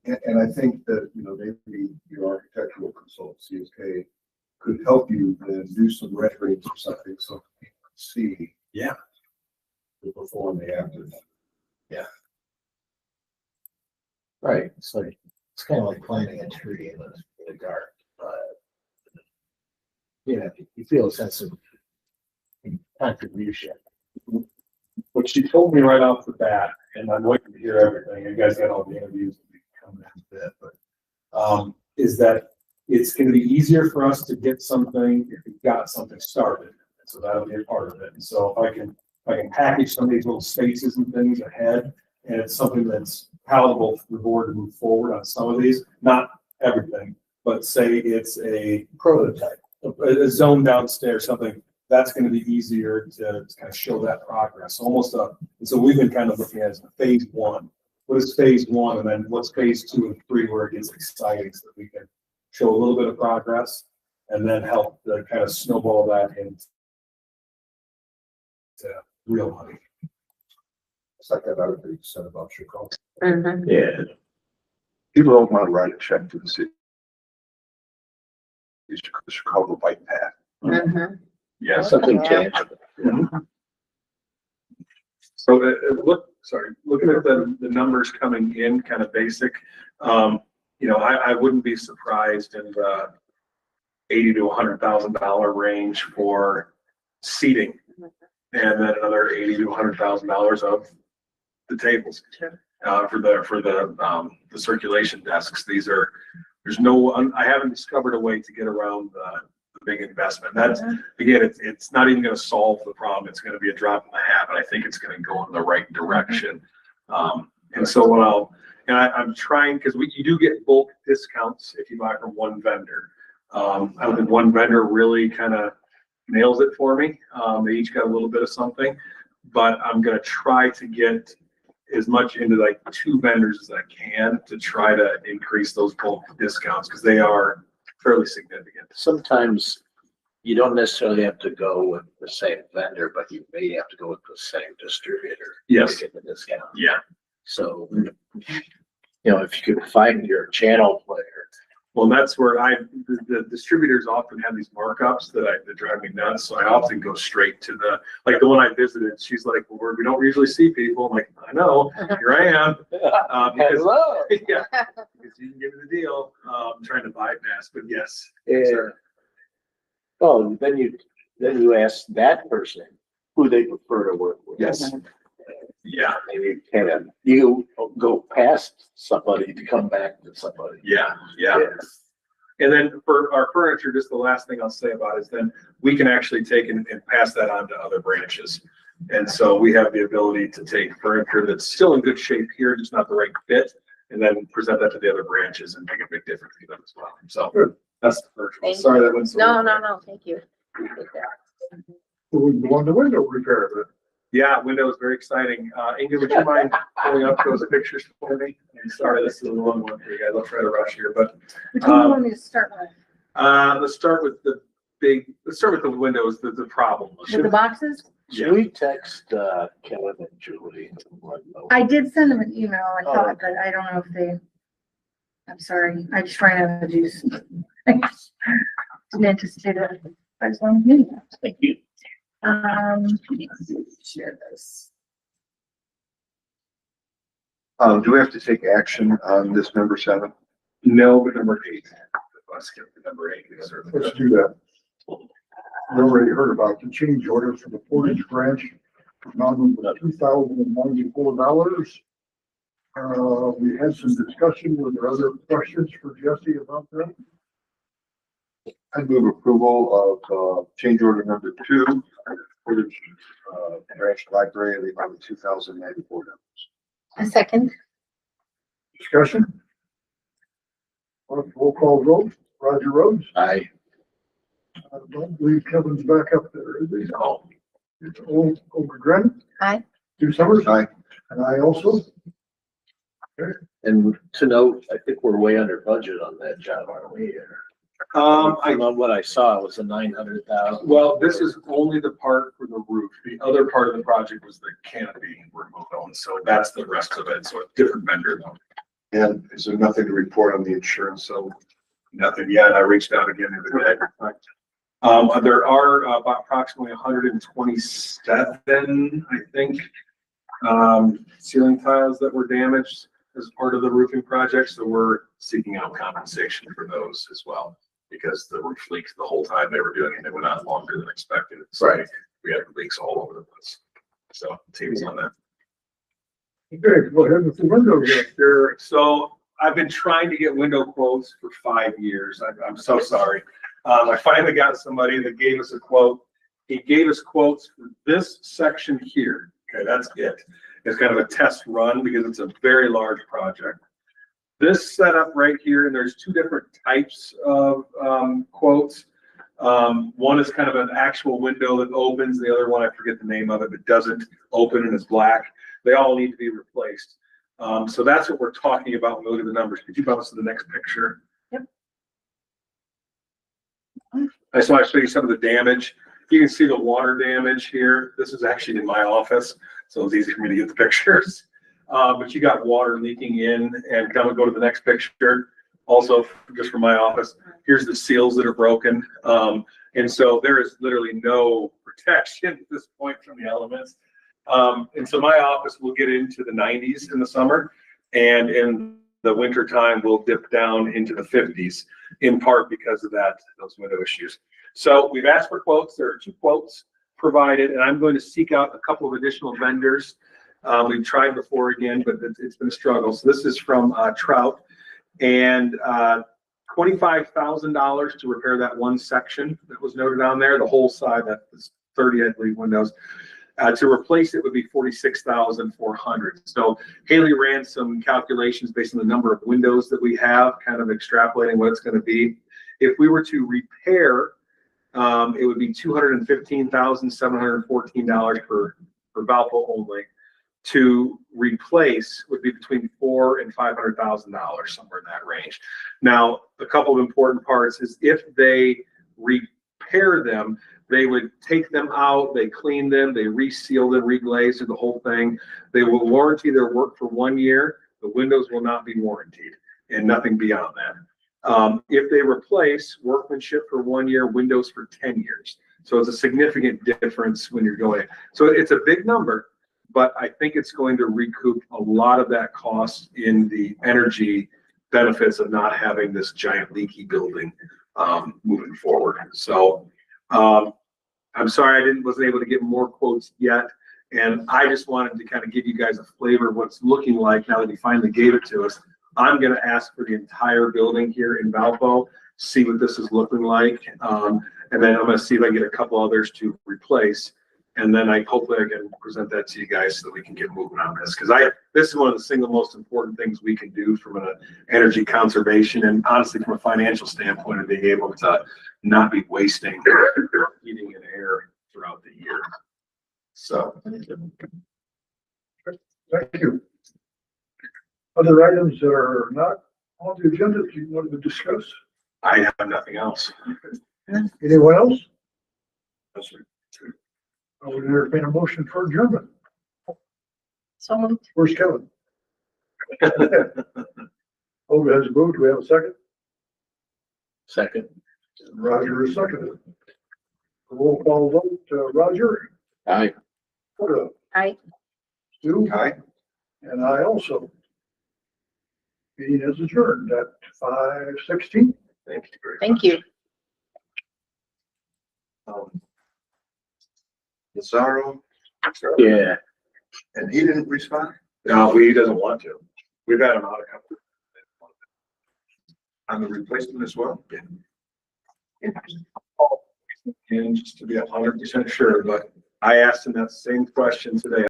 And I think that, you know, maybe your architectural consultancy, CSK, could help you then do some renderings or something so people can see. Yeah. The before and the after. Yeah. Right. So it's kind of like planting a tree in the garden. Yeah, you feel a sense of contribution. What she told me right off the bat, and I'm waiting to hear everything. You guys got all the interviews that we can come in a bit, but is that it's going to be easier for us to get something if we've got something started. So that'll be a part of it. And so if I can package some of these little spaces and things ahead, and it's something that's palatable for the board to move forward on some of these, not everything, but say it's a prototype, a zone downstairs, something that's going to be easier to kind of show that progress. Almost and so we've been kind of looking at it as phase one. What is phase one, and then what's phase 2 and 3 where it gets exciting, so that we can show a little bit of progress and then help to kind of snowball that into real money. It's like that other thing you said about Chicago. Mm-hmm. Yeah. People don't want to write a check to the city. It's the Chicago bike path. Mm-hmm. Yeah. Something tangible. So looking at the numbers coming in, kind of basic, you know, I wouldn't be surprised in the $80,000 to $100,000 range for seating, and then another $80,000 to $100,000 of the tables. Sure. For the circulation desks. I haven't discovered a way to get around the big investment. That's again, it's not even going to solve the problem. It's going to be a drop in the hat, but I think it's going to go in the right direction. And so I'm trying, because you do get bulk discounts if you buy from one vendor. I don't think one vendor really kind of nails it for me. They each got a little bit of something, but I'm going to try to get as much into like 2 vendors as I can to try to increase those bulk discounts, because they are fairly significant. Sometimes you don't necessarily have to go with the same vendor, but you may have to go with the same distributor. Yes. To get the discount. Yeah. So, you know, if you could find your channel player. Well, that's where the distributors often have these markups that drive me nuts. So I often go straight to the one I visited. She's like, well, we don't usually see people. I'm like, I know, here I am. Hello. Yeah, because you can give me the deal. I'm trying to bypass, but yes. Yeah. Sure. Oh, then you ask that person who they prefer to work with. Yes. Yeah. Maybe you go past somebody to come back to somebody. Yeah. And then for our furniture, just the last thing I'll say about it is then we can actually take and pass that on to other branches. And so we have the ability to take furniture that's still in good shape here, just not the right fit, and then present that to the other branches and make a big difference for them as well. So that's the first one. Sorry that went so No, thank you. Appreciate that. We go on the window repair, but Yeah, windows, very exciting. Ingrid, would you mind pulling up those pictures for me? I'm sorry, this is a long one for you guys. I'll try to rush here, but Which one do you want me to start with? let's start with the windows, the problem. With the boxes? Should we text Kevin and Julie? I did send them an email, I thought, but I don't know if they, I'm sorry, I just ran out of juice. Didn't anticipate it. I just wanted to do that. Thank you. Share this. Do we have to take action on this number 7? No, but number 8. Let's skip the number 8. let's do that. We already heard about the change order for the Portage branch, amounting to $2,094. We had some discussion. Were there other questions for Jesse about that? I move approval of change order number 2 for the branch library of the amount of $2,094. A second. Discussion? Roll call vote. Roger Rhodes. Aye. I don't believe Kevin's back up there, is he? No. It's over Gren. Aye. 2 Summers. Aye. And I also. And to note, I think we're way under budget on that job, aren't we? What I saw was a 900,000. Well, this is only the part for the roof. The other part of the project was the canopy removal, and so that's the rest of it. So a different vendor though. And is there nothing to report on the insurance? So Nothing yet. I reached out again the other day. There are about approximately 127, I think, ceiling tiles that were damaged as part of the roofing project. So we're seeking out compensation for those as well, because the roof leaked the whole time they were doing it. It went on longer than expected. So Right. we had leaks all over the place. So team's on that. Okay, go ahead with the windows. Sure. So I've been trying to get window quotes for 5 years. I'm so sorry. I finally got somebody that gave us a quote. He gave us quotes for this section here. Okay, that's it. It's kind of a test run because it's a very large project. This setup right here, and there's two different types of quotes. One is kind of an actual window that opens. The other one, I forget the name of it, but doesn't open and is black. They all need to be replaced. So that's what we're talking about when we look at the numbers. Could you bounce to the next picture? Yep. I just want to show you some of the damage. You can see the water damage here. This is actually in my office, so it's easy for me to get the pictures. But you got water leaking in, and kind of go to the next picture. Also, just from my office, here's the seals that are broken. And so there is literally no protection at this point from the elements. And so my office will get into the 90s in the summer, and in the winter time we'll dip down into the 50s, in part because of those window issues. So we've asked for quotes. There are 2 quotes provided, and I'm going to seek out a couple of additional vendors. We've tried before again, but it's been a struggle. So this is from Trout, and $25,000 to repair that one section that was noted on there, the whole side, that was 30, I believe, windows. To replace it would be $46,400. So Haley ran some calculations based on the number of windows that we have, kind of extrapolating what it's going to be. If we were to repair, it would be $215,714 for Valpo only. To replace would be between $400,000 and $500,000, somewhere in that range. Now, a couple of important parts is if they repair them, they would take them out, they clean them, they reseal them, reglaze the whole thing. They will warranty their work for 1 year. The windows will not be warranted, and nothing beyond that. If they replace, workmanship for 1 year, windows for 10 years. So it's a significant difference when you're going. So it's a big number, but I think it's going to recoup a lot of that cost in the energy benefits of not having this giant leaky building moving forward. So I'm sorry I wasn't able to get more quotes yet, and I just wanted to kind of give you guys a flavor of what it's looking like now that he finally gave it to us. I'm going to ask for the entire building here in Valpo, see what this is looking like, and then I'm going to see if I can get a couple others to replace, and then hopefully I can present that to you guys so that we can get moving on this, because this is one of the single most important things we can do from an energy conservation and honestly from a financial standpoint of being able to not be wasting heating and air throughout the year. So. Thank you. Other items that are not on the agenda that you wanted to discuss? I have nothing else. Anyone else? That's right. I would entertain a motion for adjournment. So moved. Where's Kevin? Olga has moved. Do we have a second? Second. Roger is seconded. Roll call vote, Roger. Aye. Olga. Aye. Stu. Aye. And I also. Meeting is adjourned at 5:16. Thank you very much. Thank you. Lazaro, Yeah. and he didn't respond No, he doesn't want to. We've had him out a couple. on the replacement as well? And just to be 100% sure, but I asked him that same question today.